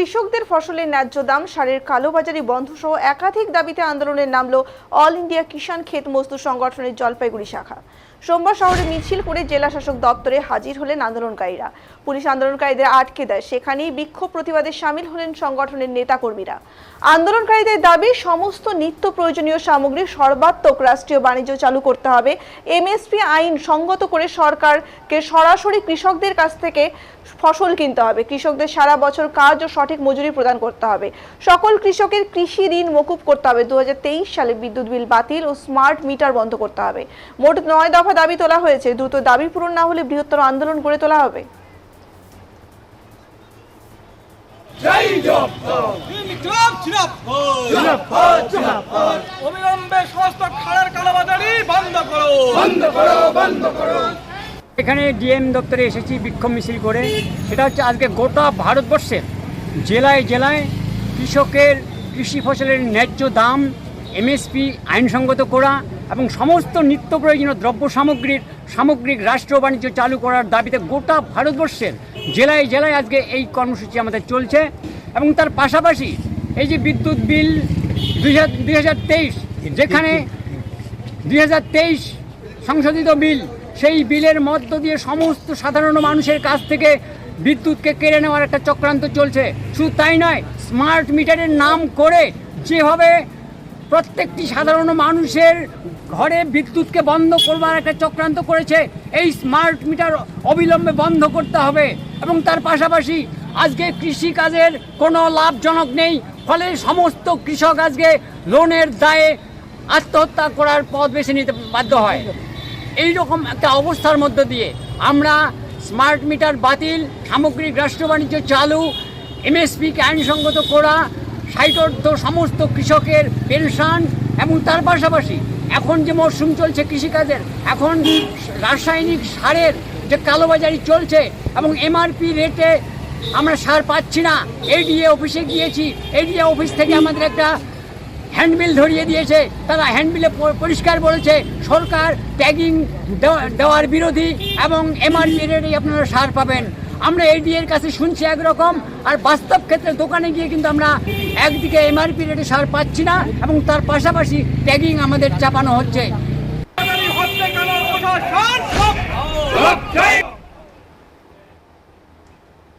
কৃষকদের ফসলের ন্যায্য দাম, সারের কালোবাজারি বন্ধ সহ একাধিক দাবিতে আন্দোলনের নামলো অল ইন্ডিয়া কিষাণ ক্ষেত মজদুর সংগঠনের জলপাইগুড়ি শাখা। সোমবার শহরে মিছিল করে জেলা শাসক দপ্তরে হাজির হলেন আন্দোলনকারীরা। পুলিশ আন্দোলনকারীদের আটকে দেয়, সেখানেই বিক্ষোভ প্রতিবাদে সামিল হলেন সংগঠনের নেতাকর্মীরা। আন্দোলনকারীদের দাবি, সমস্ত নিত্য প্রয়োজনীয় সামগ্রী সর্বাত্মক রাষ্ট্রীয় বাণিজ্য চালু করতে হবে। এমএসপি আইন সঙ্গত করে সরকারকে সরাসরি কৃষকদের কাছ থেকে ফসল কিনতে হবে। কৃষকদের সারা বছর কাজ ও সঠিক মজুরি প্রদান করতে হবে। সকল কৃষকের কৃষি ঋণ মকুব করতে হবে। 2023 সালে বিদ্যুৎ বিল বাতিল ও স্মার্ট মিটার বন্ধ করতে হবে। মোট 9 দফা দাবি তোলা হয়েছে। দ্রুত দাবি পূরণ না হলে বৃহত্তর আন্দোলন গড়ে তোলা হবে। অবিলম্বে সমস্ত খালের কালোবাজারি বন্ধ করো, বন্ধ করো, বন্ধ করো। এখানে ডিএম দপ্তরে এসেছি বিক্ষোভ মিছিল করে। সেটা হচ্ছে আজকে গোটা ভারতবর্ষের জেলায় জেলায় কৃষকের কৃষি ফসলের ন্যায্য দাম, এমএসপি আইনসঙ্গত করা এবং সমস্ত নিত্য প্রয়োজনীয় দ্রব্য সামগ্রিক রাষ্ট্র বাণিজ্য চালু করার দাবিতে গোটা ভারতবর্ষের জেলায় জেলায় আজকে এই কর্মসূচি আমাদের চলছে। এবং তার পাশাপাশি এই যে বিদ্যুৎ বিল 2023, যেখানে 2023 সংশোধিত বিল, সেই বিলের মধ্য দিয়ে সমস্ত সাধারণ মানুষের কাছ থেকে বিদ্যুৎকে কেড়ে নেওয়ার একটা চক্রান্ত চলছে। শুধু তাই নয়, স্মার্ট মিটারের নাম করে যেভাবে প্রত্যেকটি সাধারণ মানুষের ঘরে বিদ্যুৎকে বন্ধ করবার একটা চক্রান্ত করেছে, এই স্মার্ট মিটার অবিলম্বে বন্ধ করতে হবে। এবং তার পাশাপাশি আজকে কৃষিকাজের কোনো লাভজনক নেই, ফলে সমস্ত কৃষক আজকে লোনের দায়ে আত্মহত্যা করার পথ বেছে নিতে বাধ্য হয়। এই রকম একটা অবস্থার মধ্য দিয়ে আমরা স্মার্ট মিটার বাতিল, সামগ্রিক রাষ্ট্র বাণিজ্য চালু, এমএসপিকে আইনসঙ্গত করা, ষাটোর্ধ্ব সমস্ত কৃষকের পেনশন এবং তার পাশাপাশি এখন যে মরশুম চলছে কৃষিকাজের, এখন রাসায়নিক সারের যে কালোবাজারি চলছে এবং এমআরপি রেটে আমরা সার পাচ্ছি না। এডিএ অফিসে গিয়েছি, এডিএ অফিস থেকে আমাদের একটা হ্যান্ডবিল ধরিয়ে দিয়েছে। তারা হ্যান্ডবিলে পরিষ্কার বলেছে সরকার ট্যাগিং দেওয়ার বিরোধী এবং এমআরপি রেটেই আপনারা সার পাবেন। আমরা এডিএর কাছে শুনছি একরকম, আর বাস্তব ক্ষেত্রে দোকানে গিয়ে কিন্তু আমরা একদিকে এমআরপি রেটে সার পাচ্ছি না এবং তার পাশাপাশি ট্যাগিং আমাদের চাপানো হচ্ছে।